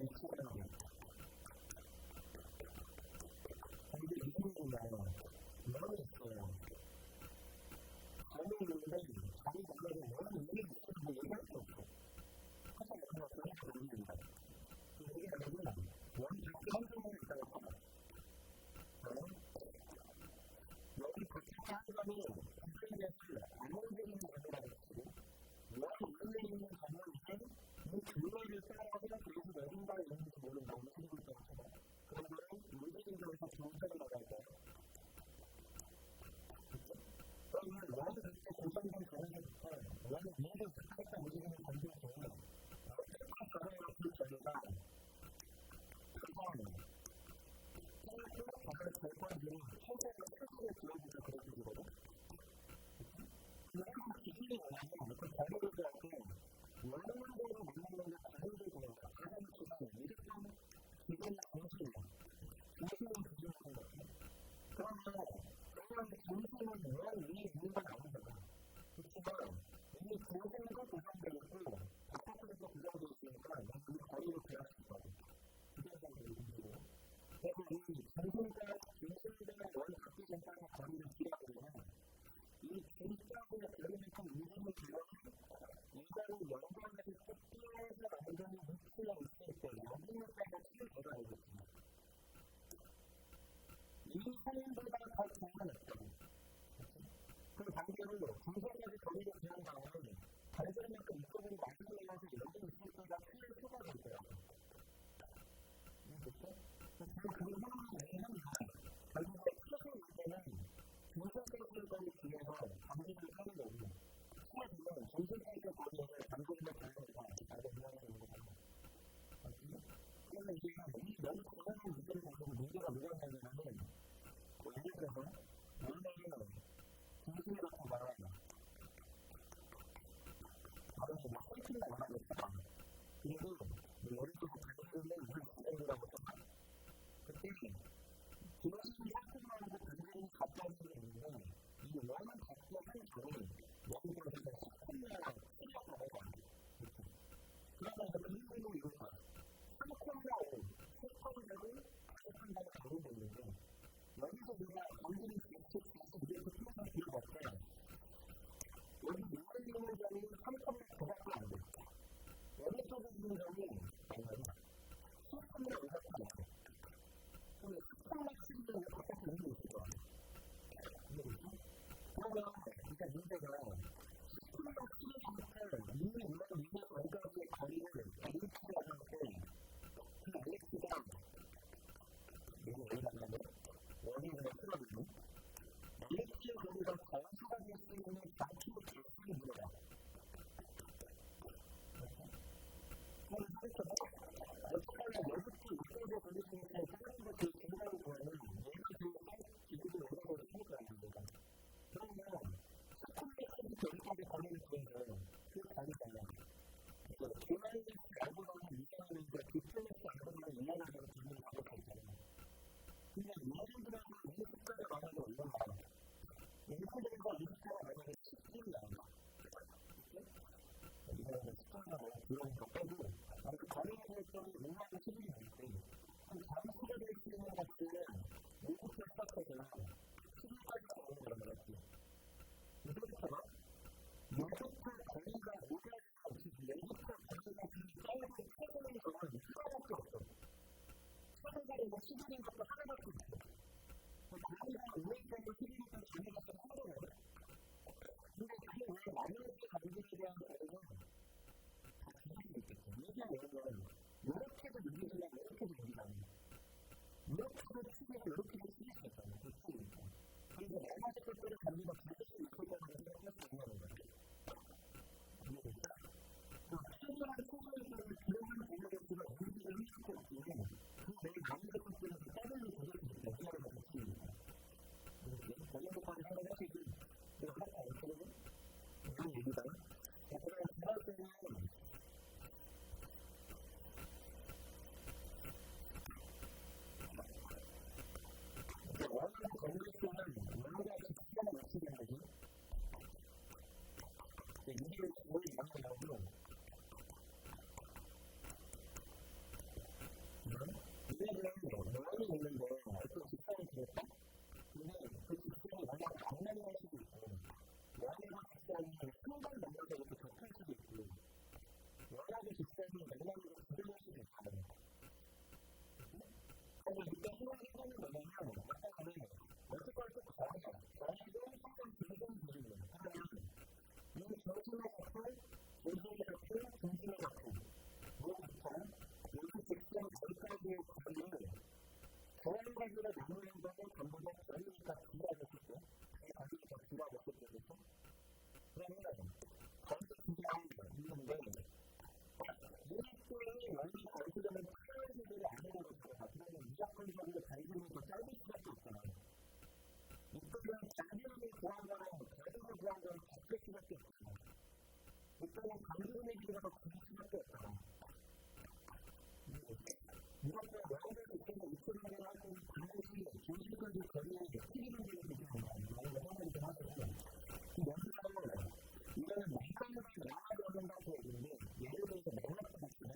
일치하고 근데 이분이나 너무 있어요. 저는 근데 자기 자신이 너무 이게 뭐 얘기할 수 없어. 사실 그냥 그런 소리입니다. 이게 아니라 원이 그렇게 한정이 있다고 봐요. 여기 그렇게 한 사람이 인터넷을 안 올리는 경우라고 치고 원이 올리는 경우는 이 글러를 써가지고 그래서 내린다 이런지 모르는 너무 생길 때처럼 그런 거는 물리적으로 조사를 나갈 거예요. 그러면 원이 그렇게 고정된 경우에부터 원이 위에서 살짝 움직이는 건조기는 어떻게 가능한 그 전류가 그건 가장 결과들이 최대한 스스로 지어지고 그렇게 되거든. 그런 기준이 뭐냐면 그 전류들한테 원룸대로 만나는 게 다른데 보니까 가장 기준이 이렇게 기준이 정신이야. 정신은 기준인 것 같아. 그러면 정신은 원 위에 있는 건 아니잖아. 그렇지만 이 정신도 고정되어 있고 바깥에서 고정되어 있으니까 이 거리를 구할 수 있거든. 부정적으로 움직이고. 그래서 이 정신과 원 바뀌기 전까지 거리를 기하려면 이 진짜하고 그러니까 움직임을 들어오면 이거를 연관해서 섞여서 완전히 위치가 있을 때 여기까지 치를 내가 되겠습니다. 이 사람보다 더 중요한 없다고. 그 반대로 중성까지 거리를 기한 다음에 반대만큼 이쪽으로 맞추면서 여기 있을 때가 크게 쏟아질 거야. 그렇죠? 그리고 그 상황이 왜냐면 결국에 크게 올 때는 중성까지 거리 뒤에서 방지를 하는 거고 시야는 중성까지 거리에서 방지를 하는 거니까 알고 이해하는 거거든요. 그러면 이게 이 너무 중요한 문제를 가지고 문제가 뭐가 있냐면은 예를 들어서 원래는 중심을 갖고 말하는 바로 뭐 셀프가 말하겠다. 그리고 예를 들어서 반지를 물 주행이라고 했다. 그때 중심이 셀프만으로 반지를 가까운 게 있는데 이 원은 자꾸 한 점이 여기서 스콘이나 스리라고 해요. 그래서 그림으로 이루어져. 3콘과 5, 3콘을 한다고 다루고 있는데 여기서 우리가 반지를 계속 이렇게 풀어서 들어갈 때 여기 있는 점이 3콘을 더 갖고 안 돼. 여기 쪽에 있는 점이 아니면 3콘을 더 갖고 안 돼. 그러면 3콘을 치는 점이 바깥에 있는 게 있을 거야. 이해되죠? 그러면 그러니까 문제가 3콘을 치는 점부터 이미 있는 원까지의 거리를 AX가 할 때 그 AX가 이거 왜 나가냐? 원이 그냥 풀어주고 AX의 거리가 정수가 될 수 있는 좌측 개수의 무게다. 그래서 어떻게 하면 여기서 이쪽으로 걸리시니까 다른 것들 중간에 보면은 얘가 그 기술을 오래오래 쓰니까 안 됩니다. 그러면 스콘에서부터 여기까지 걸리는 거에서 그 다르잖아요. 교환이 알고서는 이전에는 이제 그 플래시 알고서는 이해하는 기분이 가득해 있잖아요. 근데 예를 들어서 이 숫자가 만약에 올라가 인터넷에서 이 숫자가 만약에 10이 나온다. 이거는 숫자가 너무 들어오니까 빼고 아무튼 거리의 결정이 5만 10이 나는데 한 잠수가 될 수 있는 것들은 5부터 시작해서 10일까지 나오는 거란 말이지. 이제부터는 여기부터 거리가 5까지 여기부터 거리가 짧은 최고의 거리는 하나밖에 없어. 최고의 11인 것도 하나밖에 없어. 거리가 5일까지 11일까지 정해졌던 하나거든. 근데 그게 왜 나머지 관계에 대한 거리는 다 기준이 있겠죠. 이게 왜냐면 이렇게도 느끼지만 이렇게도 느끼잖아요. 이렇게도 치고 이렇게도 치실 수 있잖아요. 그 치니까. 그래서 나머지 것들을 관계가 반드시 있을 거라고 생각할 수 있는 거예요. 이해되죠? 최소한 소소에서는 그런 공격수가 문제를 해줄 것 같으면 그 내일 나머지 것들에서 따르는 조절이 얘기하는 것 같습니다. 이렇게 전형적으로 생각하시고 내가 하나도 안 쓰거든? 이런 얘기다. 그러면 두 번째는 그러면 거기서 그냥 있는데 유니스의 원리 거기서는 프라이즈들이 아니고 그러니까 그러면 무조건적으로 단순히 더 짧을 수밖에 없잖아요. 이쪽은 단순히 구한다는 단순히 구한다는 바뀔 수밖에 없잖아요. 이쪽은 단순히 기회가 더 길 수밖에 없잖아요. 무조건 원리를 이쪽에 입술을 하고 반드시 조직까지 거리에 튀기는 게 되겠습니다. 많이 생각이 좀 하고 먼저 이거는 막강을 나가야 된다고 얘기인데 예를 들어서 맥락도 같으면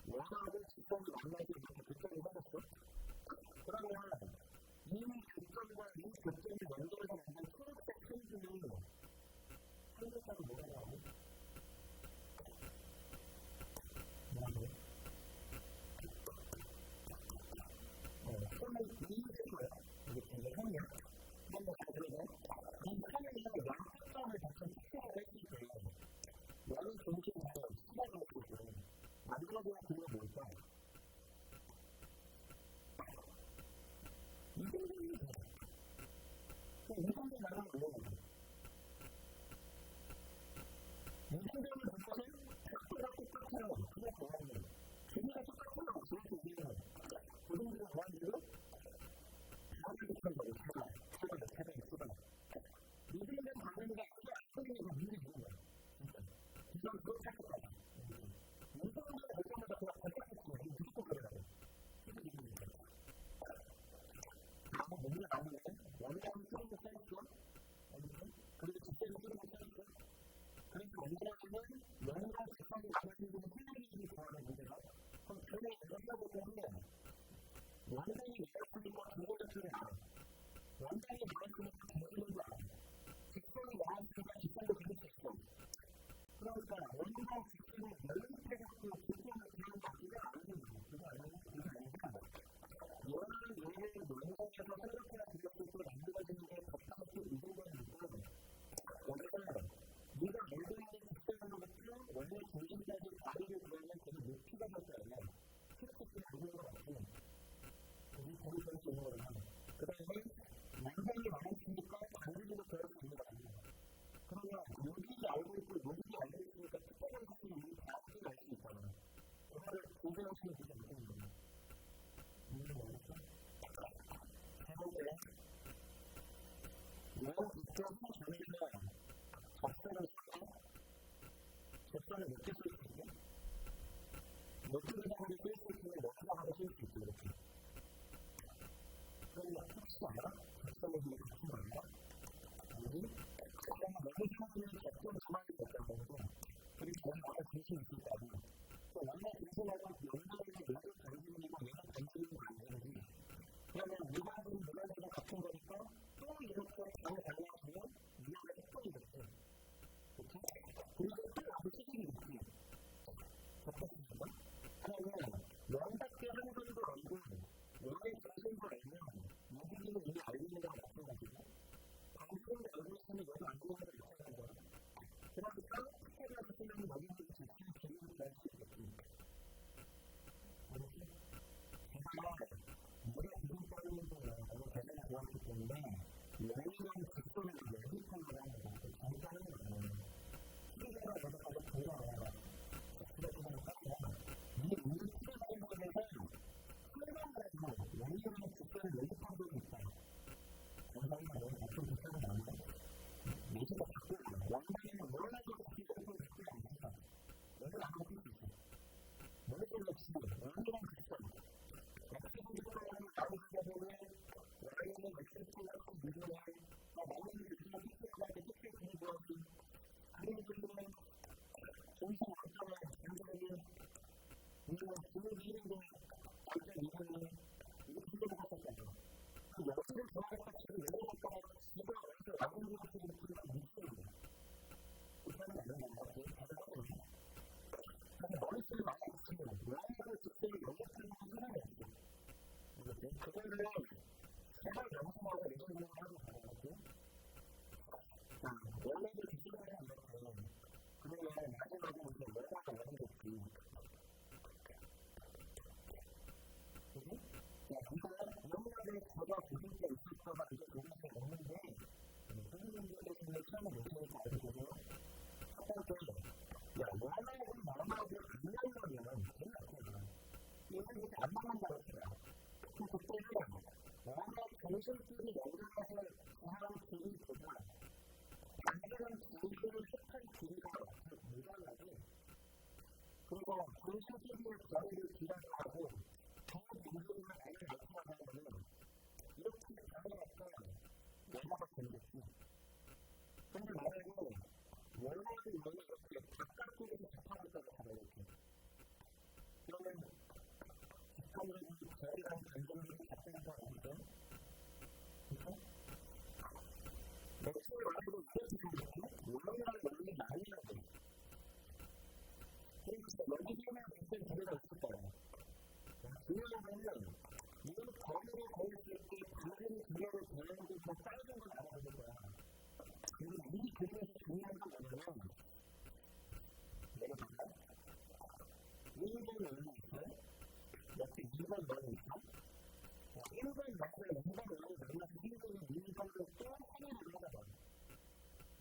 원하고 직선이 만나게 이렇게 교점이 생겼어? 그러면 이 교점과 이 교점이 연결해서 만든 초록색 편지는 한글자로 뭐라고 하고? 뭐라고? 손을 이을 거야. 이게 형이야. 근데 그래서 이 판에서 양쪽점을 같이 특별히 했을 때 여기 중심에서 시작을 했을 때 만들어져야 그게 뭘까? 이등분이 돼. 이등분 나는 뭐야? 이등분을 볼 것은 각도가 똑같아요. 그게 뭐냐면 길이가 똑같아요. 그래서 우리는 고등분을 구하는데도 다음을 붙은 거예요. 차단이 쏟아나. 이등분 받는 게 아니라 앞서기가 문제 있는 거야. 이건 그걸 찾을 거야. 이등분을 볼 때마다 그냥 반짝했으면 무조건 그래야 돼. 그게 이등분이야. 아무 문제 나오면 원래는 쓰는 써있죠. 그리고 직대로 쓰는 써있죠. 그래서 원래는 영어가 직선이 나머지는 플레이를 구하는 문제가 그럼 저는 이런다고 보면 원장이 내려쓰는 거 중고자 쓰는 안 해. 원장이 내려쓰는 거 중고자도 안 해. 직선이 나왔으니까 직선도 그릴 수 있어. 그러니까 원장 직선을 연립해갖고 직선을 그리는 거 그게 아니거든요. 그게 아니고 원하는 얘를 원장에서 생각해야 그렸을 때 만들어지는 게 법상수 이동관이니까 여기서 네가 알고 있는 직선으로부터 원래 중심까지 다리를 그리면 되게 높이가 될거예요. 스티치 그리는 거 같고 우리 거기 그릴 수 있는 거잖아. 그 다음에 원장이 많으니까 단지도 그럴 수 있는 거 아니야. 그러면 여기 알고 있고 여기 알고 있으니까 특별한 것들이 우리 다 알고 알 수 있잖아. 그거를 고정시키면 되게 무서운 거야. 이해가 되겠어? 세 번째, 원 이쪽은 저희는 접선을 써서 접선을 몇 개 쓸 수 있고 몇 개를 하는데 쓸 수 있으면 몇 개를 하고 쓸 수 있고 이렇게. 그러면 혹시 알아? 접선을 위해 무슨 말이야? 아니? 그러면 너무 좋은 접선 가만히 있었다는 거고 그리고 원래 중심 있을 거 아니야. 원래 중심하고 연결이 내가 단지문이고 내가 단지문이 아니지. 그러면 네가 하는 문화재가 같은 거니까 또 이렇게 전혀 달라지면 위험에 특성이 됐지. 그렇지? 그리고 또 앞에 책임이 있지. 접근입니다. 그러면 원밖에 한 글도 알고 원래 중심도 알면 무기는 이미 알고 있는 거랑 마찬가지고 단지문을 알고 있으면 얘가 알고 있는 거랑 마찬가지인 거야. 그러니까 특별하게 쓰면 여기서 자신의 기능을 구할 수 있겠지. 알겠지? 제가 물에 기름 떨리는 동안 너무 대단히 좋았기 때문에 원이라는 직선을 연습하려고 하는 거야. 정리하는 거야. 시계가 내가 가서 공부하다가 그래서 하면 이게 우리 시계적인 거에 대해서 설명을 해서 원이라는 직선을 연습한 적이 있다. 원장이나 너는 어떤 직선을 나누고 내지가 바꾸고 원장이는 원하는 직선을 바꾸지 않습니다. 원을 안 바꿀 수 있어. 원을 지금 원이라는 직선 어떻게 생각하면 나오기가 전에 원래는 엑스프레스 미디어에 많은 일들이 픽셀하게 픽셀 그리고하기 그리고는 정신 완전한 완전히 우리는 분위기 이름도 완전 이름이 이렇게 들고 갔었잖아요. 그 여기를 좋아했다 치고 열어봤다가 이거 완전 나오는 것 같은 느낌이 무서워요. 그렇게는 안 되는 것 같아요. 다들 하거든요. 근데 머릿속에 많이 있으면 원하는 직선을 연습하는 사람이 없어. 그거를 제발 연습하고 예전공을 하고 가야겠고 자, 원래도 기술을 하면 이렇게 그러면 마지막에 이제 원하가 원이 됐지 그지? 자, 이거 원하를 제가 고를 때 있을 거가 이제 고를 때 없는데 선생님들께서는 하면 괜찮을까 알고 보면 첫 번째, 야, 원하고 마음하고 안 맞으면 제일 낫거든. 이건 안 맞는다고 했어요. 그래서 그때는 원하고 정신끼리 연결해서 사람 길이보다 단순한 길이를 속한 길이가 더 무관하고 그리고 정신끼리의 거리를 길어져 하고 더 민족을 아예 나타나면 이렇게 가능할까 내가 되겠지. 근데 만약에 원하고 이거는 이렇게 바깥쪽에서 접하겠다고 하면 이렇게 그러면 직관적인 거리랑 단정적인 작성이 아니죠? 그렇죠? 맥주를 말하고 이렇게 생겼고 원하는 원리 나뉘어야 돼. 그러니까 여기 보면 그때 기회가 있을 거예요. 중요한 거는 이걸 거리를 걸었을 때 다른 기회를 보내는 게 더 짧은 걸 알아보는 거야. 근데 이 그림에서 중요한 건 뭐냐면 내가 볼까? 1번 원리 있어? 옆에 2번 원리 있어? 1번 옆에 2번 원리 만나서 1번이 2번을 또 확인을 하다 봐.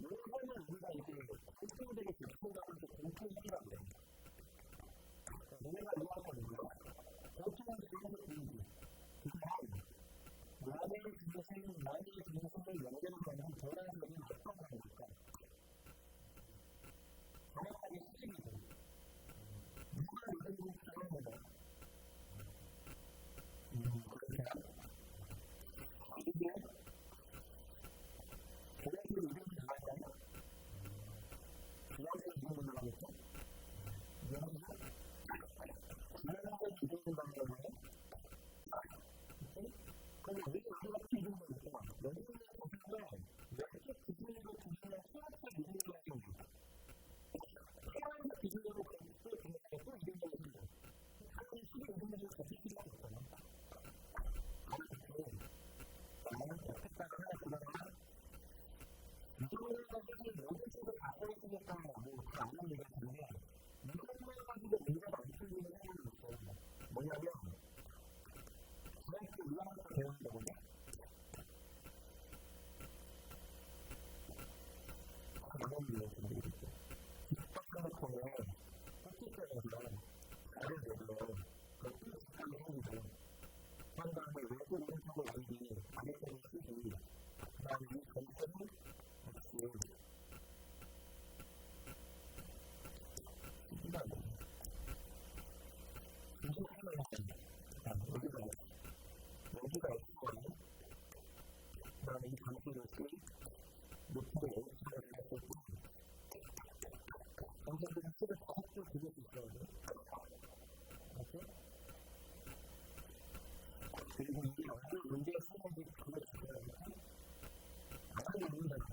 1번은 우리가 이제 공통되게 교통가면 또 공통이라고 해. 얘네가 이해하는 거야. 보통은 그래서 공부. 그다음 나의 중심, 나의 중심을 연결하는 전환적인 어떤 방법일까? 정확하게 수직이고 누가 이런 하는 거다. 그렇게 이게 계란을 이름을 나왔잖아. 계란을 이름을 나왔겠죠? 여기서 계란을 이름을 나왔잖아요. 그럼 왜 이렇게 이름을 나왔어? 여기서 보시면 왼쪽 기준으로 보시면 수학적 이름을 나왔습니다. 태양의 기준으로 보시면 또 이름을 나왔습니다. 하나의 수학 이름을 같이 필요가 없잖아. 그래서 나는 어떻게 하나 그러나 이거를 가지고 모든 쪽을 갖고 있으니까 뭐다 아는 얘기가 있는데 이것만 가지고 문제가 안 풀리는 상황이 있어요. 뭐냐면 중학교 1학년 때 배우는 거거든요. 이런 일을 모르겠어요. 집합해놓고는 학교에서 다른 애들은 그걸 집합을 해주고 한 다음에 왼쪽 오른쪽을 알기 아랫배를 쓰기 그 다음에 이 전체를 같이 쓰기가 안 돼요. 무슨 하나를 하십니다. 여기가 X거든요. 그 다음에 이 전체를 쓰기 높이도 X를 했을 때 선생님들은 쓰를 5줄 그릴 수 있거든요. 이렇게 그리고 이게 어떤 문제의 성격이 그려주세요. 아무리 문제가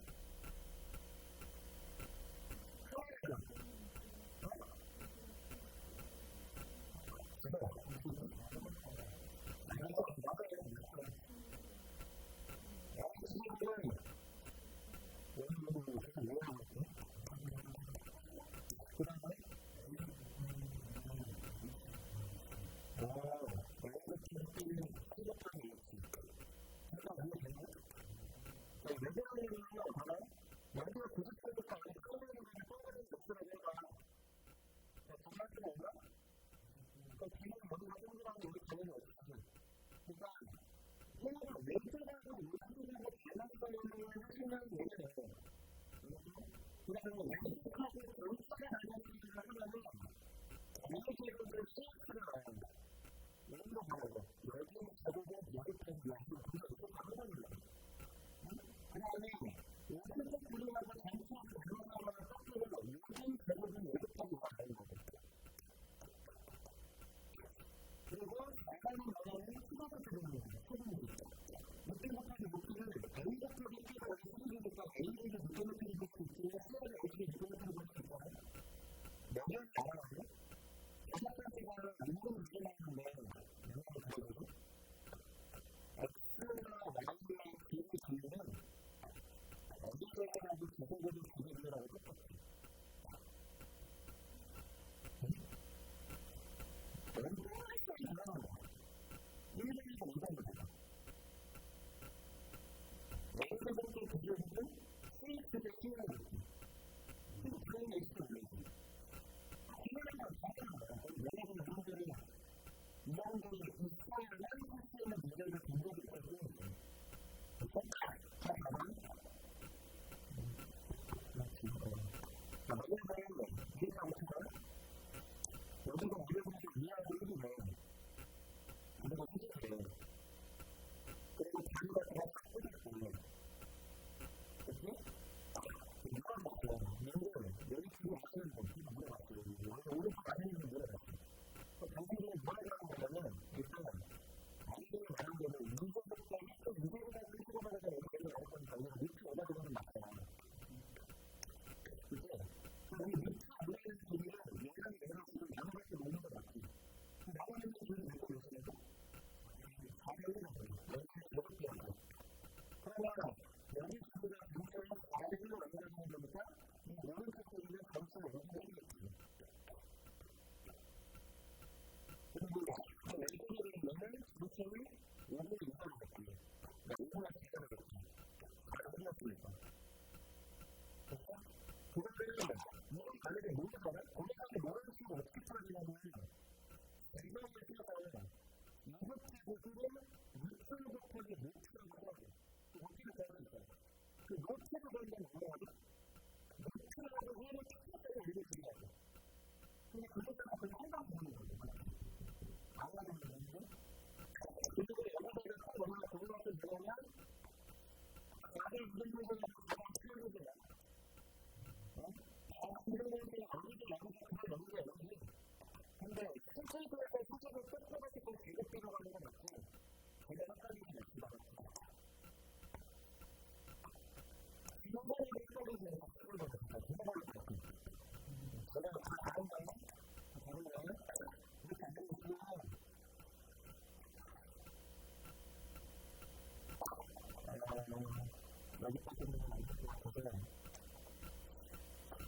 고객한테 모르는 식으로 어떻게 풀어지냐면 대상을 띄어서 이것제국으로 유튜브 곱하기 노트라고 하고 노트를 구할 수 있어요. 그 노트를 구하려면 뭐하고 노트라고 하는 특별하게 올려주려고 근데 그것도 그냥 한방 보는 거죠. 안 가지고 있는데 그리고 여기서는 딱 뭔가 고등학교 들어오면 나를 이런 부분에서 가장 필요해져요. 이러면서 아무도 나무가 그걸 넘겨 여기 근데 실질적으로 수직을 끝내가지고 계속 들어가는 건 없고 제가 헷갈리지 않습니다. 이번에 헷갈리지 않고 그걸 넣었습니다. 이번에 제가 다 다른 거예요? 이렇게 안 되고 있으면 여기까지는 안 될 것 같아서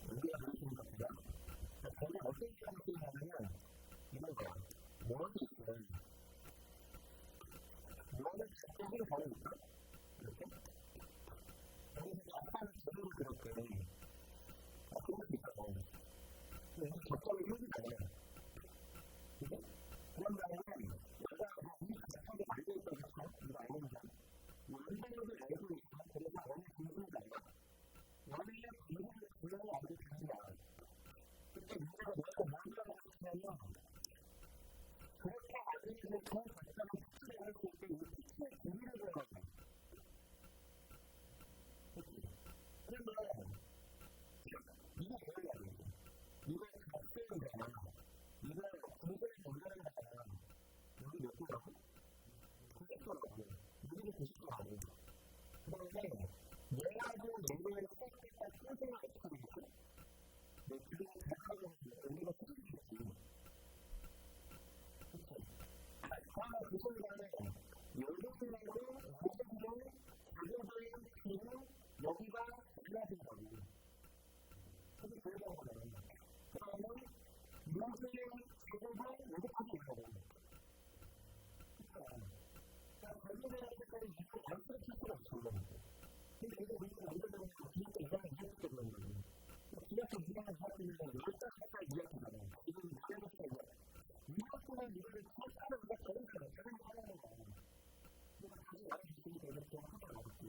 우리가 그렇게 같아요. 저는 어떤 생각이냐면 이런 거야. 원을 작곡으로 버려볼까? 이렇게? 여기서 아빠는 제대로 그렇게 그럴 수 있다고. 근데 이게 적절히 힘들잖아요. 그죠? 그런 다음에 내가 우리 자체가 알고 있다고 했어? 이거 알고 있냐? 원래를 알고 있어. 그래서 원래 공부를 알아. 원래 공부를 불러야 알게 되는 거야. 그때 문제가 뭐라고 뭔지라고 했냐면 그렇게 알게 되면 그 자체가 특수를 할 수 있게 이 특수의 고리를 들어가야 돼. 그러면 이거 배워야 돼. 이거 작성이잖아. 이거 공부를 올려야 되잖아. 여기 몇 도라고? 90도라고. 여기도 90도 아니야. 그다음에 얘하고 얘를 수학했다 순서가 어떻게 되겠지? 내 지금 생각하고 우리가 틀리겠지. 그쵸? 그러면 그 순간에 여기서라도 여기서 자기들의 비는 여기가 해야 된다고. 그게 중요한 거잖아요. 그러면 여기의 자기가 여기까지 올라가고. 그쵸? 그러니까 자기들의 색깔이 이렇게 안 펼칠 수가 없어. 근데 이거 우리가 만들어보니까 진짜 이상한 이해했게 되는 거예요. 기억도 이상한 사람들은 열다 색깔 이해했잖아요. 이건 말해보시면 이만큼만 이거를 색깔을 우리가 저렇게 생각하는 거예요. 그래서 다시 말해주시니까 이렇게 하게 나왔지.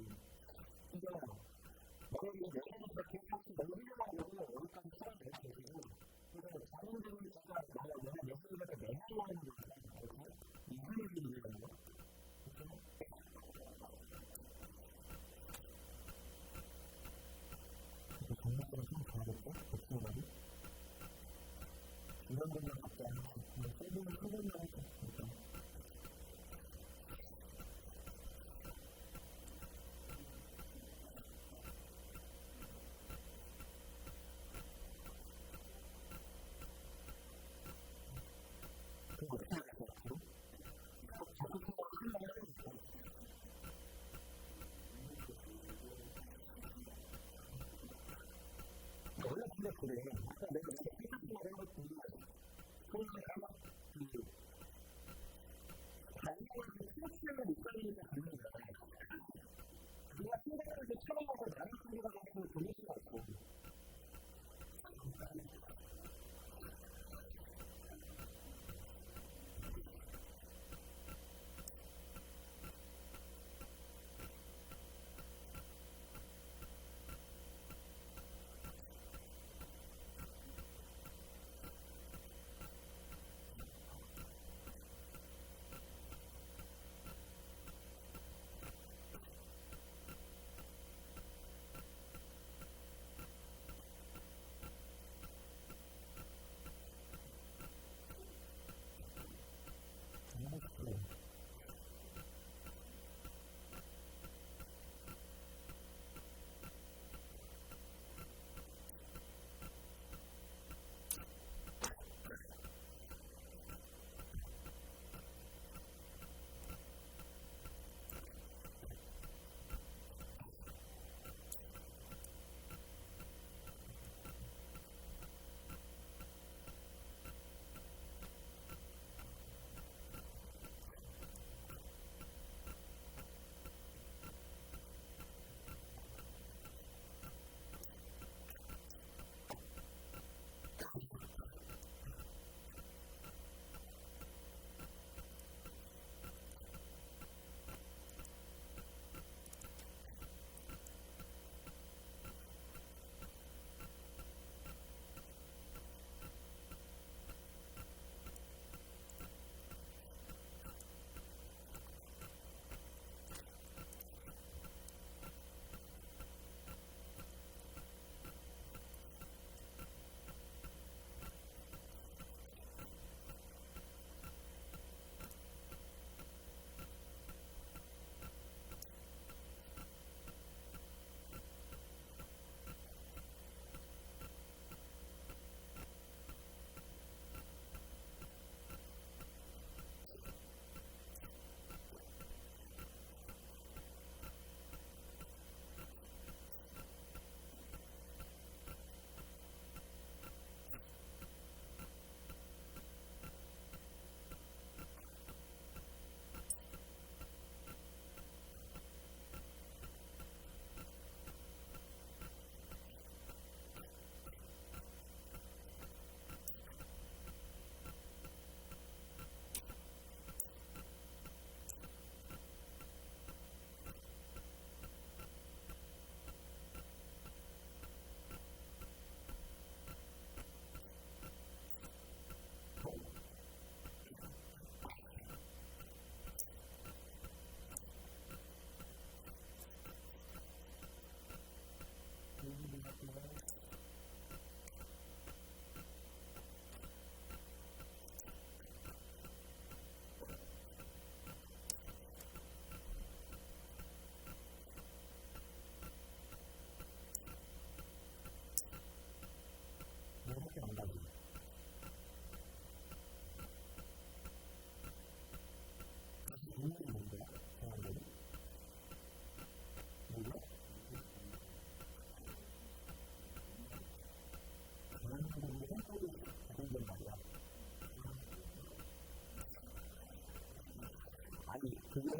근데 만약에 여기서부터 계속 너무 훌륭하고 여기까지 사람이 이렇게 되고 그래서 자연적으로 진짜 만약에 여기서부터 내려가는 게 있어요. 이거를 얘기하는 거. 정답으로 좀 가야겠다? 어떻게 말이? 이런 분들 각자 세분을 소분을 할까? 그거 어떻게 할 것 같아요? 적극적으로 설명을 해주세요. 원래 근데 그래. 아까 내가 피카소를 한 것도 그런데 아마 다양한 스트레스를 못 가지니까 그런 거야. 내가 생각할 때 처음하고 나는 소리가 갖고 돌릴 수가 없고.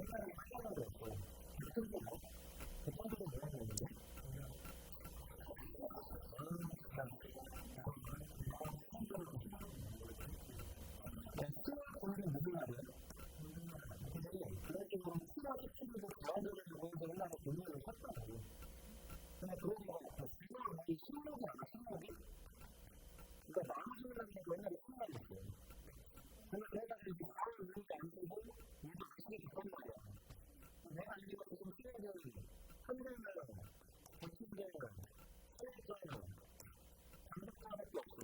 옛날에 하나가 됐어. 유튜브가 뭐? 대통령도 뭐라 그러는데? 스마트폰을 누구나 돼. 근데 그런 식으로 스마트폰으로 자원적으로 보여서 옛날에 돈을 샀다고. 근데 그런 거 지금 신문이 아니야, 신문이? 그러니까 나눠주는 게 옛날에 신문이었어요. 근데 그래가지고 이제 가을 우리가 안 되고 우리도 아시게 됐단 말이야. 내가 이거 지금 시간을 한국은 버티게 소액자는 단독자밖에 없어.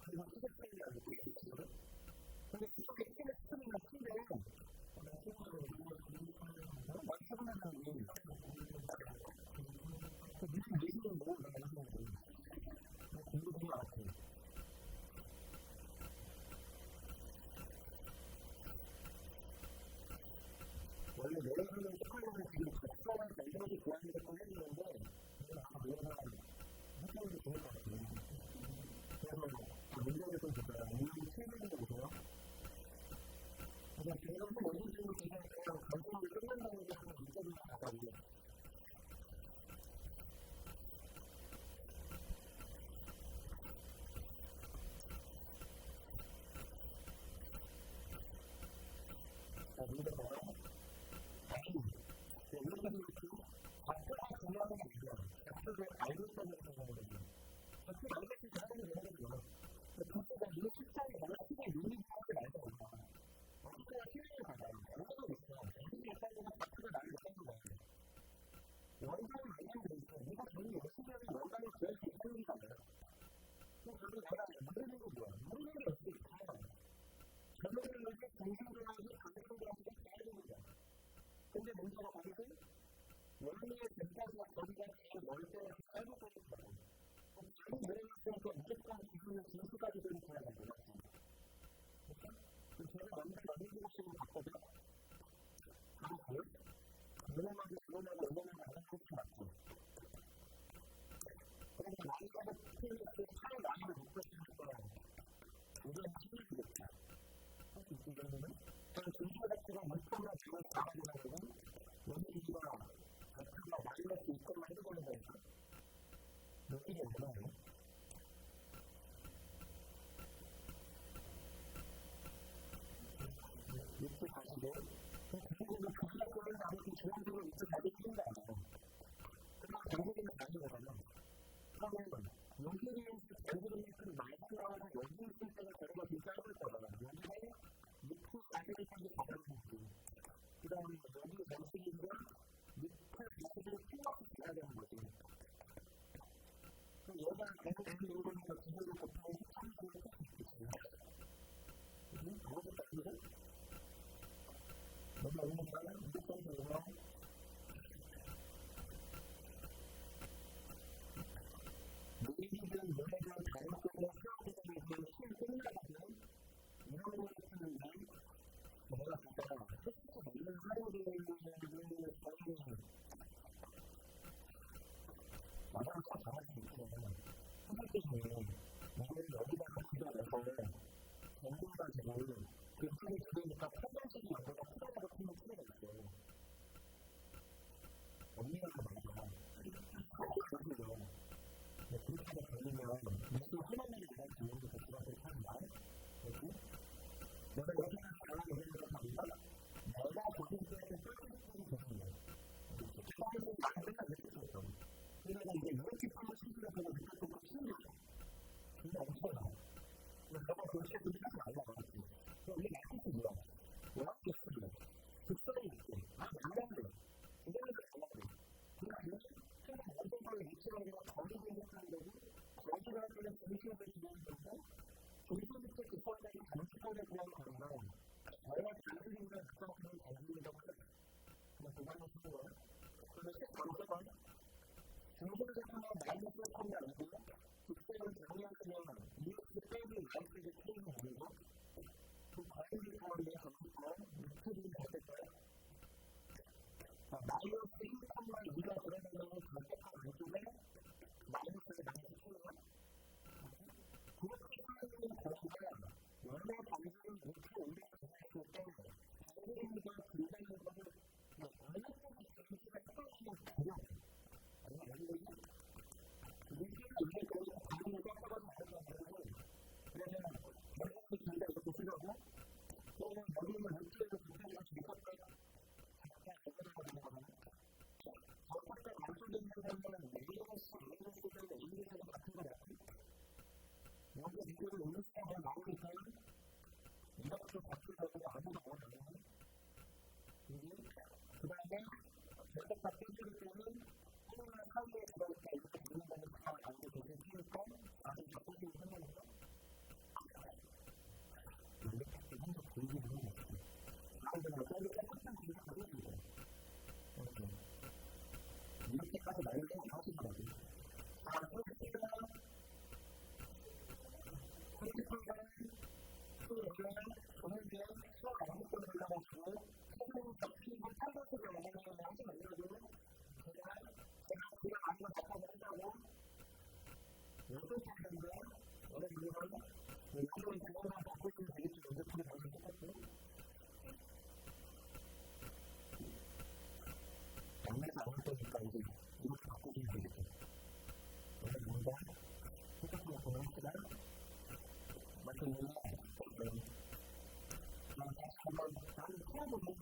그리고 수색자를 알고 있거든. 근데 그렇게 시간을 쓰면 큰데 많이 사용하는 게 무슨 내신은 뭐 내가 내신은 공부도 알았지. 원래 내신은 축하하는 지금 적절한 밸런스 구하는 것도 해주는데 이건 아마 내가 해주는 게 좋을 것 같아요. 그래서 문제를 좀 볼까요? 문제를 체크해보고 보세요. 그냥 이런 거 원인적으로 그냥 결정을 끝낸다는 게 하나 문제를 나가고 문제가 박수가 중요한 게 아니야. 박수를 알고 있다는 생각이거든요. 박수 알고 있는 사람이 되거든요. 박수가 이 실장이 뭔가 크게 유니브하게 말도 안 나. 박수가 필요해 가자. 원성은 있어. 원성이 있다는 건 박수가 나를 못하는 거야. 원성은 아니면 돼 있어. 네가 돈이 열심히 하면 원성이 제일 괜찮은 게 아니야. 그럼 그게 내가 모르는 거 뭐야? 모르는 게 어떻게 있어? 전문가에게 정신들한테 강의들한테 해야 거야. 근데 문제가 뭐지? 원래의 젠자가 거기가 제일 멀 때에서 짧은 거를 봐요. 지금 내려갔으니까 무조건 지금은 진수까지 되는 거야. 제가 남기고 싶은 거 봤거든? 바로 그? 응원하고 응원하고 안 하는 것도 맞죠. 그런데 나이가 틀렸을 때 차의 나이를 못 보시니까 굉장히 힘들겠다. 할 수 있으면은 저는 진수 자체가 목표가 지금 나가지는 원인이가 자체가 마이너스 2,만 해주는 거니까 이게 얼마예요? 유튜브 가시고 그리고 그냥 그런 아무튼 좋은 쪽으로 유튜브 가기 힘든 거 아니에요. 그냥 결국에는 가는 거잖아. 그러면 여기에 결국에는 그 말씀 나와서 여기 있을 때가 저희가 좀 짧을 거잖아. 여기에 유튜브 가시를 하기 잘하는 그 다음에 여기 명식인데 밑에 기술을 필요없이 해야 되는 거지. 그럼 얘가 계속 이런 거니까 기술을 보통 13분을 할 수 있겠지. 그것도 아니고 너무 어려운 거는 무조건 들어가 노인들은 노래가 자연스럽게 세워지는 힘 끝나거든. 이런 거를 쓰는데 내가 보다가 스스로 먹는 사람들을 저는 마냥 다 잘할 수 있지만 선생님이 오늘 여기다가 기다려서 전문가지고 그 팀이 들으니까 판단식이 연구가 크다고 팀을 필요가 있어요. 언니라고 말이야. 그래요. 그렇게 걸리면 무슨 하나님이 내가 주는데서 그것을 하는 말? 그리고 내가 여기서 잘하게 되는 것 같다? 내가 고객들한테 쏠쏠쏠 되는 거야. 그래서 나는 맨날 느꼈었어. 그래서 이제 이렇게 판을 신기하고 느꼈던 거 신기해. 근데 엄청나. 너가 그렇게 하지 말라고 하지. 그럼 이게 나한테 뭐야? 뭐라고 했어? 극성이 있고, 몰랐네. 이거는 달라고. 그러니까 제가 모든 걸 유치하는 게 거기 생각하는 거고, 거기를 할 때는 정신을 주는 거고, 정신부터 급하게 단축하게 구하는 거는 내가 다른 생각 극성을 가지려고 해. 그냥 그만을 쓰는 거야. 그래서 책 바로 써봐. 중심을 하나 많이 쓰는 게 아니고, 그때는 정리하면 EX 빼기 마이크를 키우는 거고, 그 과일을 사용해 가지고 유튜브를 받을까요? 마이너스 1,2가 들어가면 전체적 유튜브에 마이너스를 많이 키우는 그렇게 하는 거가 원래 방송을 이렇게 올리는 때 방송이가 굉장히 아닌데 하시더라고요. 그렇습니다. 편집한다. 또 여기는 오늘도 수업 아무것도 몰라가지고 선생님 잡히고 탈락해서 오늘은 하지 말라고 제가 그냥 아무나 답하고 한다고 여덟 살인데 오늘 이거는 요즘은 그거만 바꿀 수 되겠지 연습하게 당신 똑같고 장난이 안 올 거니까 이제 이렇게 바꾸시면 되겠죠. 오늘 뭔가 똑같은 거 보내시다 맞은 일은 다시 한번 나는 풀어보고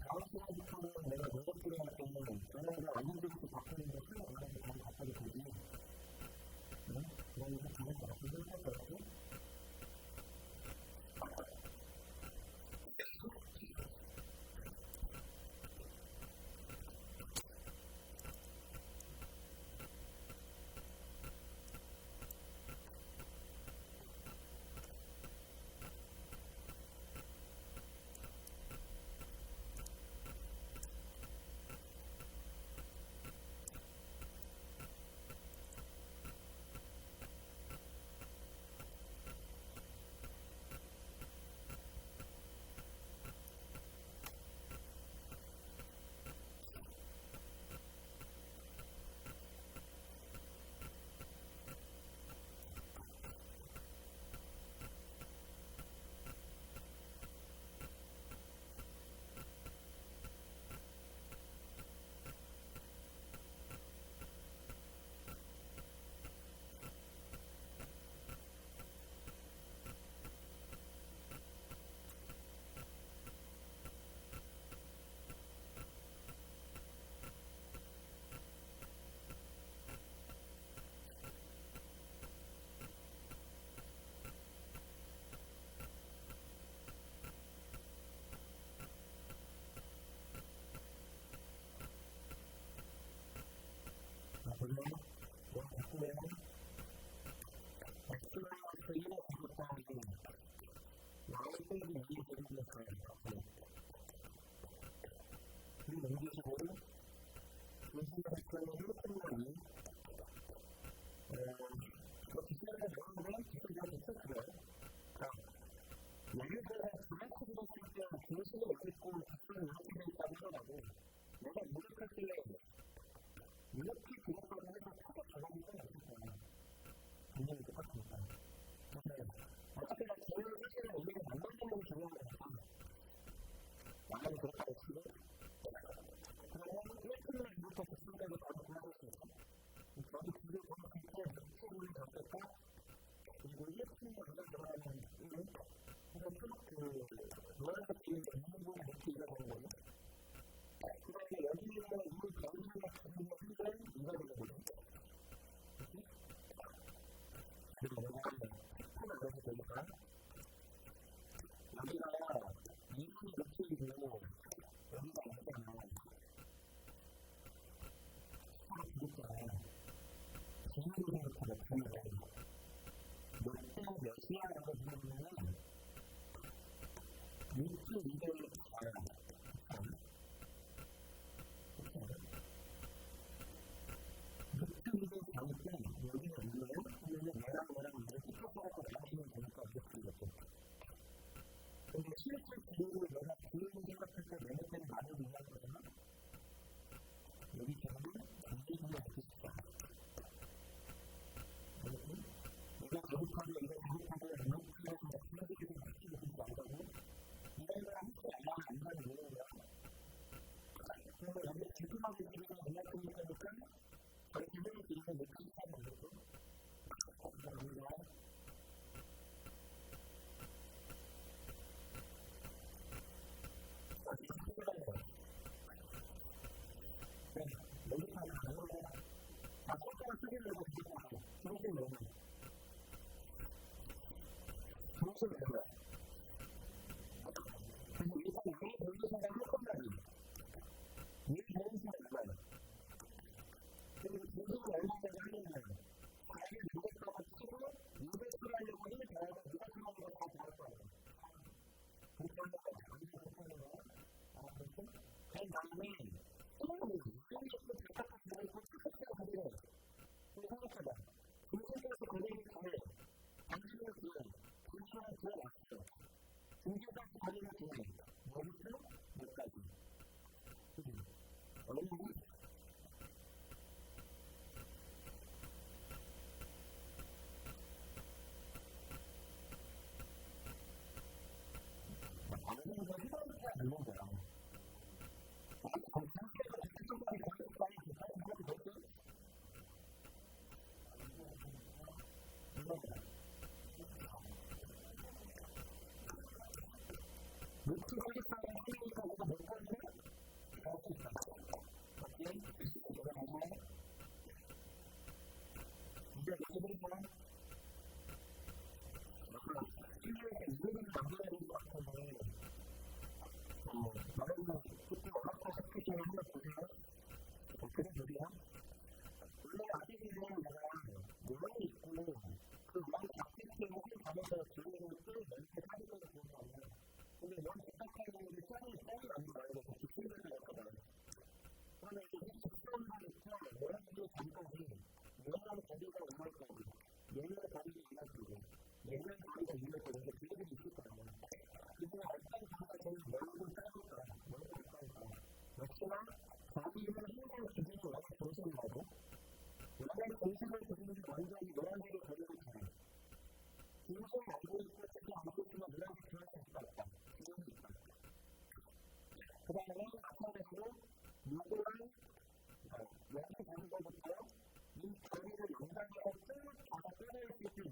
다음 시간부터는 내가 노력들을 할 때는 전화가 안정적으로 바꾸는데 수요 안 하는데 바로 갑자기 되지. 그러면서 다른 거 같은 생각할 거라고? 보면 뭐 바꾸면 엑스라이트 1에 가격당이 와이페이지 2에 드리면서 그리고 넘기시고 요즘에 발표는 1분만이 뭐 뒷자리가 나오는데 뒷자리가 괜찮고요. 예를 들어 브레이크 들었을 때 중심이 여기 있고 뒷자리 이렇게 돼 있다고 하더라도 내가 이렇게 할 때 이렇게 그것까지 해서 크게 달라질 건 없을 거야. 분명히 똑같으니까. 그래서 어차피나 제일 사실은 우리가 만들어내는 경우가 나는 그렇다고 치고 그러면 1분을 이부터 9분까지 바로 구하고 있으니까 나도 그게 정확할 때 10분을 잡겠다 그리고 1분을 가장 들어가는 1은 그래서 그 노란색 뒤에 있는 부분을 이렇게 이어가는 거예요. 그 다음에 여기 있는 이 가운데가 가지고 한데 이가 되는 거죠. 그리고 여기가 팩트가 이렇게 되니까 여기가 2분이 며칠이고 여기가 있잖아. 스타가 되겠잖아. 비밀이니까 비밀은 몇대 몇이야라고 물어보면은 6.2대 4야. 육등이든 장때 여기는 뭐예요? 하면은 얘랑 이렇게 섞어서 나누시면 되니까 이렇게 되겠죠. 근데 실제 기록을 내가 기록을 생각할 때 내가 때는 많이 이야기하잖아? 여기 경우는 굉장히 이렇게 쉽다. 그렇지? 이거 대입하고 이거 대입하고 이렇게 해서 플러그들이 맞추고 그렇게 안 가고 이런 거랑 함께 안 가는 이유가 그러면 여기 지금하고 그리고 이만큼이 되니까 그 기분이 들면 못 하는 거죠. 감사합니다. 친구가 시간을 쓰게 되고 정신 내면 정신 내면 그래서 우리가 왜 배우는 생각을 할 건가요? 왜 배우는 생각을 해요? 그리고 정신을 얼마나 하려면 자기를 누구까지 치고 누구를 하려고 힘을 다해서 누가 필요한 거 다 좋아할 거예요. 그렇게 하는 거예요. 그렇게 하는 거예요. 그렇죠? 그 다음에 우리에서 백합화 되고 착각하고 하는 생각하다. 중심에서 걸리기 전에 당신의 중심을 들어왔어요. 중심에서 걸리기 전에 머리부터 목까지. 얼굴이 방송에서 희망이 안 나와요. 루트 하겠다는 생각이 우리가 못하는데 할 수 있다. 오케이? 이거 정말 이제 여기서부터 실력에서 이거를 만들어야 될 것 같은데 여러분 그때 어학과 스피킹을 한번 보세요. 그래 보세요. 원래 아직은 내가 원이 있고 그 원이 작품을 가면서 들리는 것을 멘트 사진으로 보는 거예요. 근데 원 부탁하는 게 짱이 아닌 말고 기술력이 없거든. 그러면 이제 이 기술력부터 원하는 전까지 원하는 거리가 얼마까지 얘는 거리가 이만큼 얘는 거리가 이만큼 이렇게 비율이 있을 거 아니야. 이제 어떤 장까지는 원을 짜니까 원을 짜니까 역시나 자기는 항상 기준이 원을 정신이 나고 원을 정신을 기준이 완전히 노란색에 걸리고 있잖아. 중심 알고 있고 특히 알고 있지만 노란색 그럴 수가 없다. 그 다음에 마찬가지로 요거를 여기 보는 것부터 이 거리를 연장해서 쭉 가서 끊을 수 있게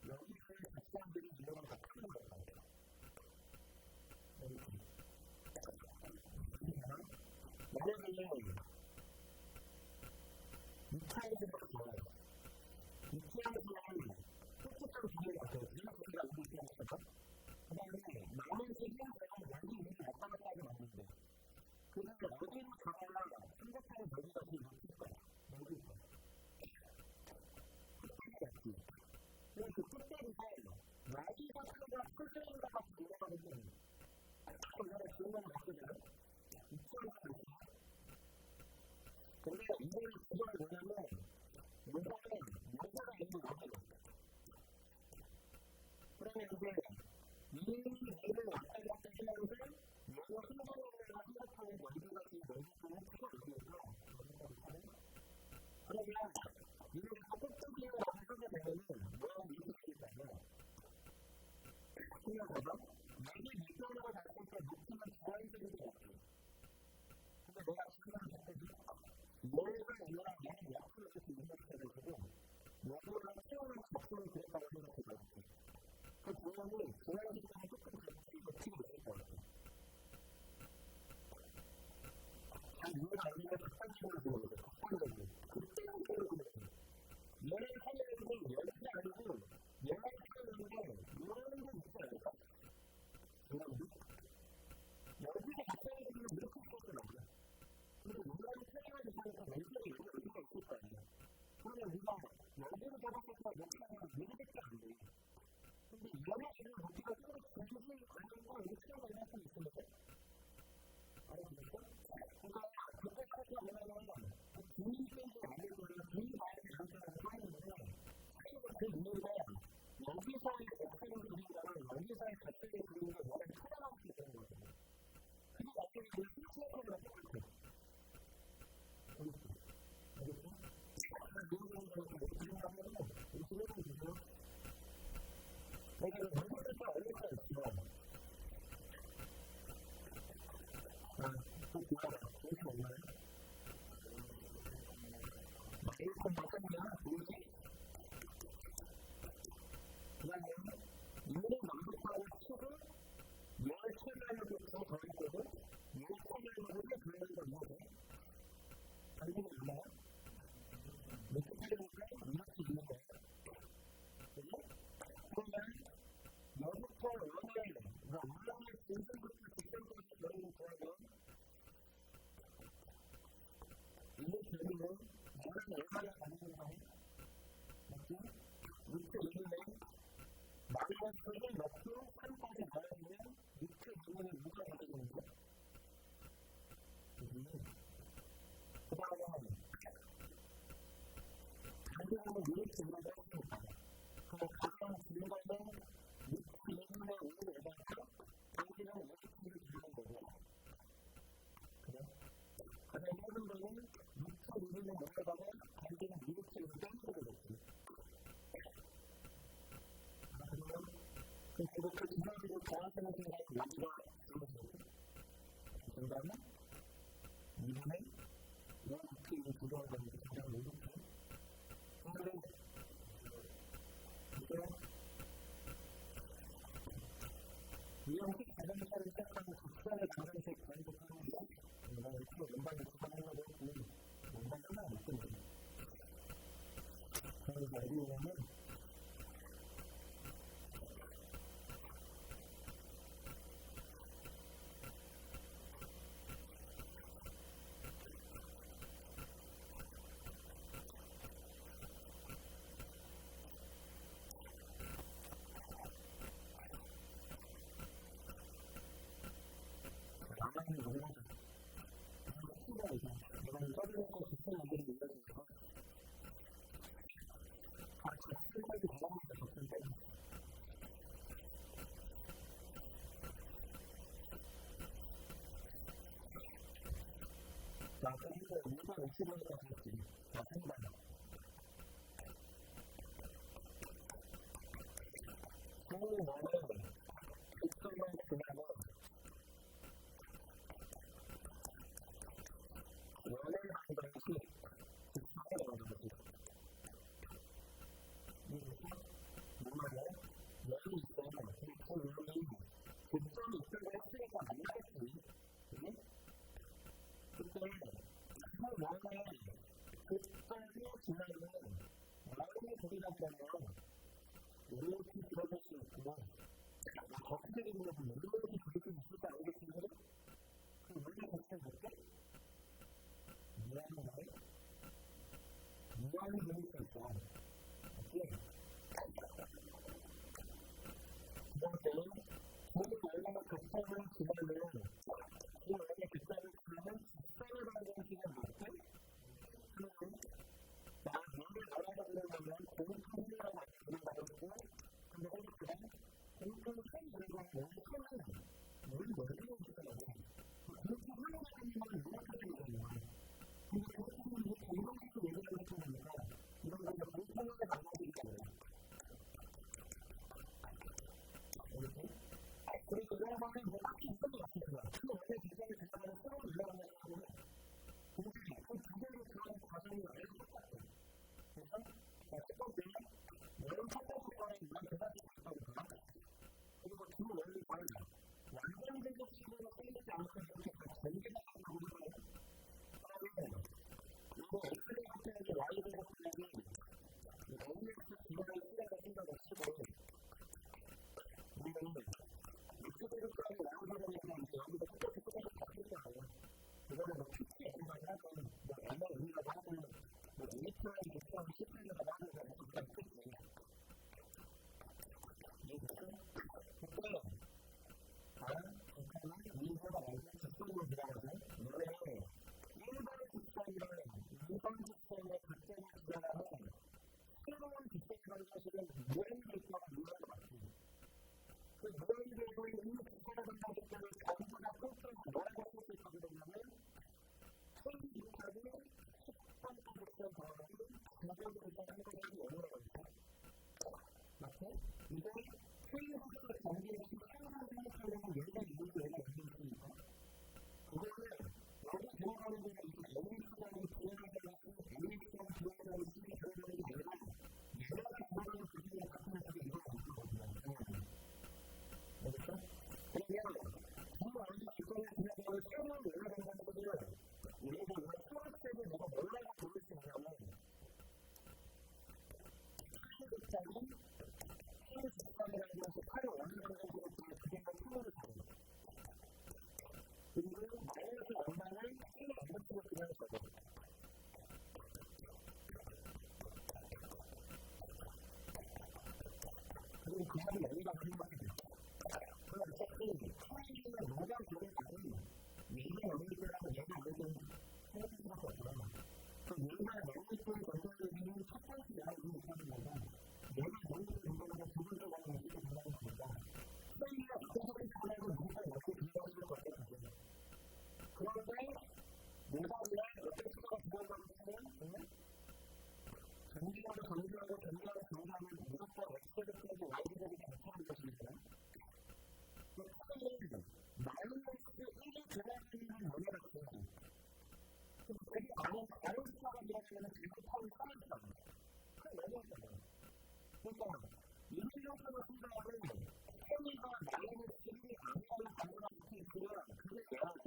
여기서의 작성들이 이용을 다 크는 거예요. 만약에 이차에서 봤어요. 이차에서는 솔직한 기회가 없어요. 우리가 어디 있습니까? 그 다음에 남은 시기는 제가 여기 우리 왔다 갔다 하게 만드는데 그래서 어디로 가거나 생각하는 여기가 제일 높을 거야. 여기 있어. 끝까지. 그리고 그 끝까지서 여기가 크가 풀떼인가 같이 올라가는데 내가 질문을 받거든요. 이쪽으로 있어. 근데 이거를 그걸 뭐냐면 요거는 요거가 있는 여기로. 그러면 이제 이 일을 왔다 갔다 하는데 요거 흔들리는 생각하는 여기가 지금 여기서는 크게 여기에서 그러면 이렇게 꼭두기에 하게 되면은 뭐라고 이렇게 되겠다면 생각해봐. 여기 밑으로 갔을 때 높이는 주관적인 것 같아. 근데 내가 지금 했더니 얘가 얘랑 얘는 옆으로 이렇게 생각해가지고 여기랑 채우는 작품을 그렸다고 생각해봤어. 그 모양이 중앙 시점에 조금 같이 높이고 있을 것 같아. 잘 이해가 안 되면 극단적으로 그려보세요. 극단적으로. 극단적으로 그려보세요. 얘를 살리는데 얘는 아니고 얘를 살리는데 이런 게 있지 않을까? 이런 게? 여기가 작성해주면 이렇게 쓰거든 않나? 그리고 이런 설명을 주니까 왼쪽에 여기가 있을 거 아니야? 그러면 우리가 여기를 잡았을 때 여기가 여기밖에 안 돼. 근데 이거는 지금 높이가 조금 고집이 가는 거 이렇게 생각을 할 수 있습니까? 알아보겠어? 그러니까 그때까지 뭐냐면 분위 페이지 안에서는 분위 바이러스 이렇게 하는데 사실은 그 이유가 여기서의 엑셀을 그리기랑 여기서의 엑셀을 그리는 게 워낙 차이가 있기 때문이거든요. 그게 어떻게 그 실체적으로 똑같아. 알겠어? 알겠어? 이런 거는 그림을 하면은 이렇게 해보세요. 내가 이거를 다 어렵다 했지만 또 좋아라. 여기 없나요? 에이콘 바꿨냐? 뭐지? 그 다음에 이를 만족하고 치고 열 체면으로 더 있거든? 열 체면으로 더하는 거 이거든? 당신이 있나요? 얼마나 가는 거예요? 맞죠? 밑에 1은 마이너스를 넣고 3까지 나열하면 밑에 부분에 뭐가 되거든요? 그 다음에 단계는 이렇게 올라가니까 그럼 가장 중간에 밑에 1의 5를 내다가 단계는 이렇게 주는 거고 그래? 가장 힘든 거는 밑에 1을 내다가 단계는 이렇게 빼는 거거든요. 그리고 그 두 가지를 더하는 순간 여기가 들어오고 그 다음에 2분의 5 이렇게 구조한 겁니다. 그냥 이렇게 오늘은 이게 이형식 자동차를 시작하는 국산의 방정식 반복하는 거 내가 이렇게 왼발을 구간하려고 했더니 왼발 하나 못 끊어요. 그래서 어디 오냐면 나만이 놀라죠. 내가 써주는 거 좋은 애들이 올려주니까 적순까지 달아납니다. 적순까지 자, 그래서 일반 50원까지 했지. 자, 생각 그리고 나는 입금을 그냥은 연애를 하는 것이 국산에 나가는 거지. 그래서 뭐냐면 연이 있으면 그 연이 국산이 입금을 했으니까 만나겠지. 그래? 그때 그 연애 국산이 지나면 연이 들이닥치면 이렇게 들어갈 수 있고 더 크게 되면 이렇게 들을 수 있을까 알겠습니다. 그 원래 자체를 볼게 미안한 말 미안이 되는 수 있어. 맞지? 두 번째는 모든 연애가 극단을 지나면 이 연애 극단을 지나면 직선을 방정식은 맞고 그러면 나 너를 알아보려면 공통이라고 들어가고 근데 어떻게 공통이 그리고 공통은 우리 머리로 있더라고. 때는 비슷한 상황이잖아. 그게 너무하잖아. 그러니까 이민정서를 생각하면 혜미가 나이는 지금이 아니라는 단어가 있으면 그게 내야 돼.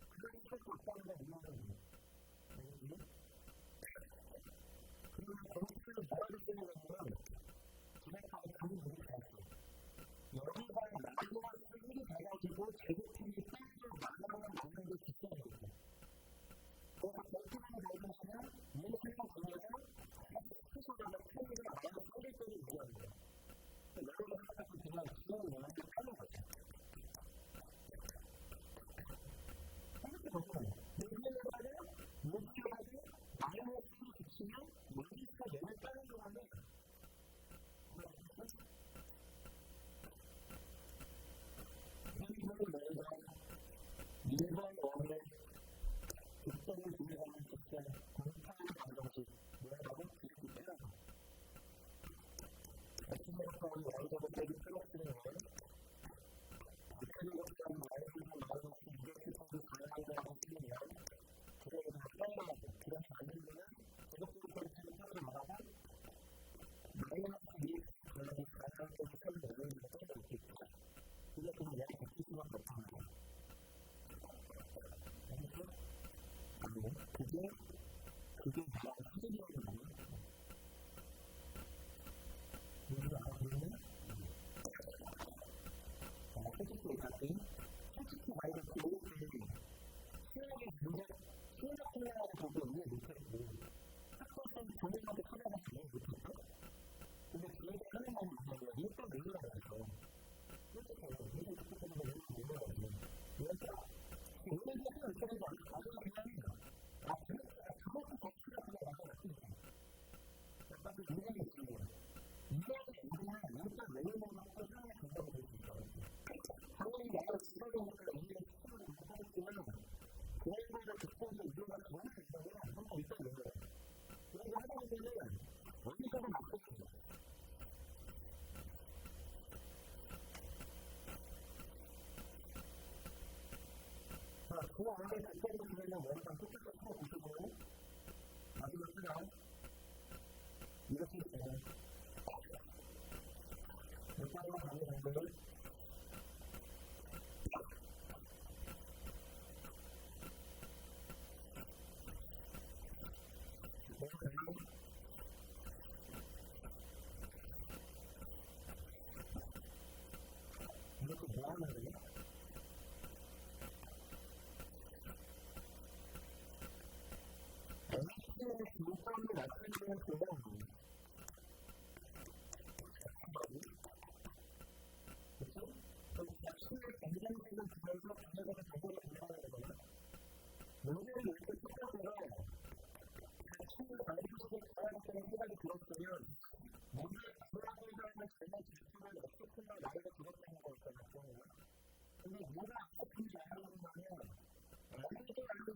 그게 있을 수 없다는 게 이해하는 거야. 그리고 정치를 뭐라고 생각하면 지금까지 가는 분이 다 있어. 여기가 나이가 쓰기 돼가지고 제국팀이 팬들 만나면 맞는 게 직전인 거지. 그래서 정치를 내면서는 이민정서 보면은 스스로가 팬이가 나이가 쏠릴 때를 얘기하는 거야. 여러분 생각해서 그냥 지금 나한테 하는 거지. 생각해보면 문제를 무기하게 나이를 쓰기 붙이면 여기서 내는 다른 동안에 일반 원의 국정을 준비하는 직전 공파의 방정식 뭐라고 그렇게 빼요. 아침부터 와이드가 되게 플러스는 북한이 것처럼 와이드가 나오고 이렇게 서로 다양하게 틀리면 그래서 빨라하고 그러면 안 되면 제국주의적인 생각을 말하고 마이너스 2 그런 가능성을 서로 내는 게 좀 있겠죠. 그게 좀 내가 바뀔 수밖에 없다는 거야. 그게 나랑 사진이라는 거야. 뭔지 알아보면 솔직히 얘기할게. 솔직히 말해서 교육이 수학의 문제, 수학 분야를 보고 이해 못했고 학교생 본인한테 찾아가서 이해 못했어? 근데 뒤에서 하는 말이 뭐냐면 일단 외우라고 했어. 솔직히 이해 못했다는 걸 외우라고 했어. 왜냐면 오늘도 하나 있어도 나중에 그냥 그것도 더 필요하다고 생각했으니까. 약간 그 인생이 있어요. 이해하는 인생은 일단 외우는 것도 하나의 방법이 될 수 있어요. 당연히 내가 지도자니까 이해를 스스로 못하겠지만 그런 극복해서 이해가 너무 된다면 한번 일단 외워요. 그래서 하다 보면은 어디서든 맞거든요. 자, 그 안에 극복을 보면은 머리가 끝까지 풀어보시고 마지막 시간 이렇게 있어요. 몇 번만 가는 분들 이렇게 뭐 하는 거예요? NHK의 교육감을 나타내는 그런 그렇죠? 그럼 자신의 경쟁력을 주면서 자녀들의 정보를 공부하는 거잖아요. 문제를 이렇게 찾아서 자신의 관심식을 잘하겠다는 생각이 들었으면 문제를 돌아보자는 잘못 질문을 어떻게 나이가 들었다는 거였잖아요. 근데 뭐가 어떤지 알아보는 거는 아무도 아니고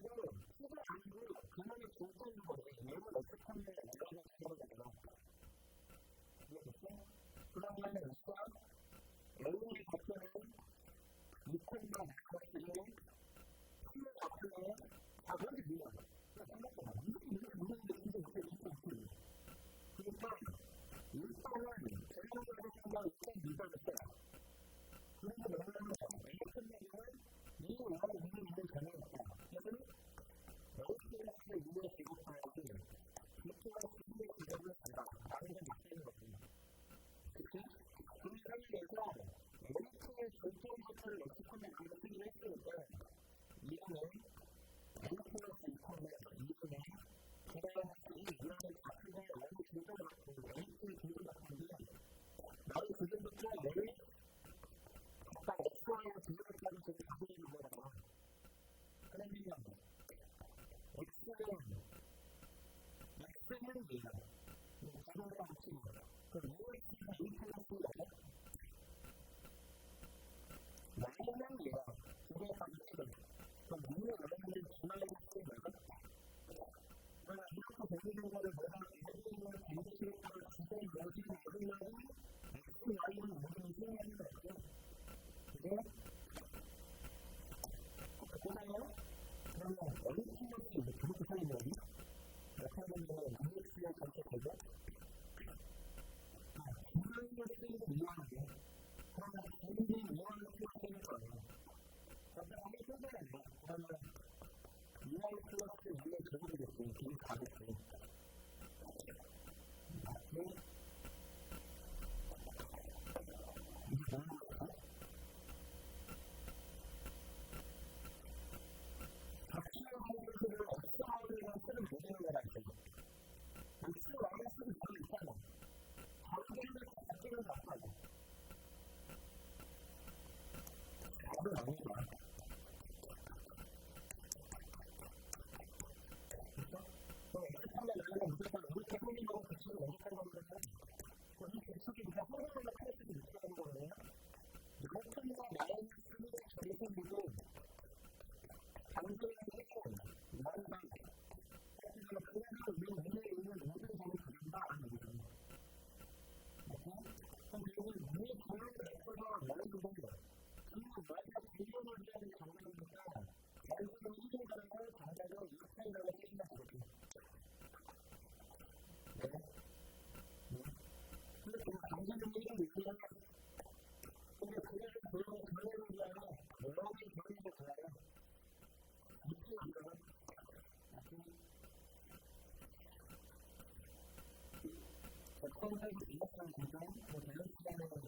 수가 아니고 그만의 조건인 거지. 얘는 어떻게 하면 나이가 되는 거잖아. 이해됐어? 그러면 우선 A의 값은 2콤마 마이너스 1 T의 값은 4분의 2야. 생각해봐. 이렇게 문제인데 진짜 이렇게 있어. 그러니까 일단은 전형적으로 생각 2.2가 됐어요. 그래서 뭐냐면 A 끝내기는 2 5의 2를 있는 전형이었다. 그래서 A+2의 2의 제곱하기 B+2의 제곱을 간다. 라는 건 맞는 거지. 그치? 그 사이에서 A의 절대값을 렉시콘에 쓰기로 했으니까 이거는 A+2콤마 해결했네. 그러면 2y 플러스 2의 제곱이겠지. 이게 가겠지. 맞지? 이게 뭐는 걸까? 박수영 공부를 어떻게 하려면 쓰는 모델을 내놨지. x, y를 쓰는 거리 있잖아. 다른 게임에서 바뀌는 거 같아요. 답은 아니다. 그렇죠? 그럼 이렇게 하면 나는 무조건 이렇게 흥미하고 대충 연습한 건데 이 대충이 그냥 흥미하는 카레트를 느끼는 거예요. 이렇게나 마이너스의 전생물은 당근하고 난다. 하지만 그래도 우리 눈에 있는 모든 점을 그린다. 그럼 결국 눈이 보이는 에서가 멀리도 그리고 마이너스 비교를 위한 장면이니까 결국은 1인가를 장면으로 6인가를 쓰시면 되거든요. 네. 근데 그 장면은 1인 위주로 근데 그래를 보여서 그래를 위하여 여러분이 보이는 게 좋아요. 이렇게 만들어. 어떤색이 이렇게 구조, 대응 시간에는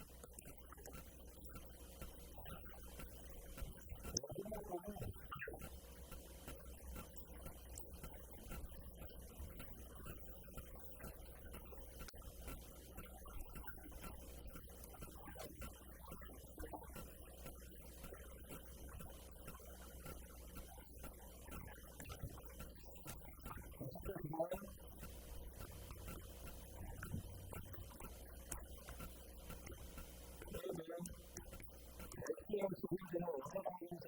SPM 조직에는 원자방에서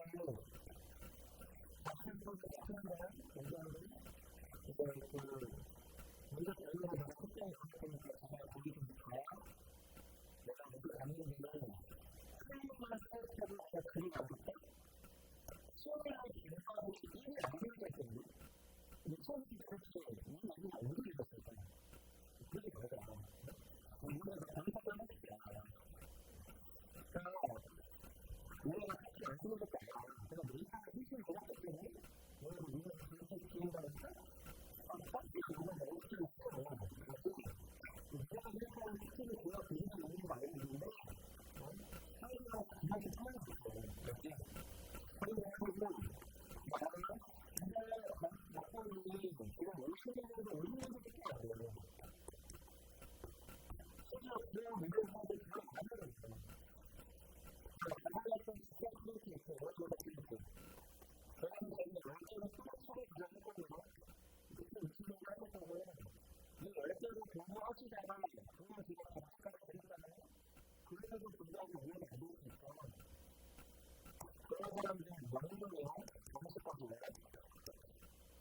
같은 소리를 하는데요. 이제 먼저 결론을 내가 특정히 그렇게니까 제가 거기 좀 가야 내가 여기 가는 데는 수능을 생각해도 내가 그리 가볼게. 수능을 기록하고 1이 안 되겠거든요. 근데 수능이 그렇게 2는 안 되겠었을 거예요. 그렇게 되더라고요. 이번에도 변사를 해볼게요. 우리가 사실 안 쓰는 것도 아니야. 제가 메이커를 훨씬 좋았기 때문에 오늘 우리가 그렇게 기억하니까 사실 이건 어떻게 있어요. 우리가 메이커를 스킬을 보여 드리는 있는 거 알고 있는데 사이즈가 그만큼 편해졌어요. 이렇게 그리고 나는 근데 막상이 이건 열심히 했는데 올리는 게 쉽지 않아요. 심지어 그냥 문제사들 그냥 만들어졌어요. 가만히 스포츠도 있고 월드컵도 있고 저는 저는 월드컵을 스포츠로 구성했거든요. 그때 20년을 해봤다고 해요. 이 월드컵을 공부하시다가 그냥 제가 같이 되잖아요. 그래도 불구하고 우연히 안 될 수 있어. 그런 사람들이 명분이요. 5시까지 왜?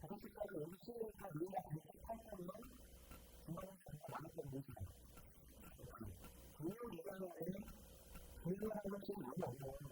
5시까지 우리 친구가 우리가 그렇게 살면은 중간에 그냥 많았던 모습이에요. 금요일 이전에는 금요일 한 번씩 많이 없는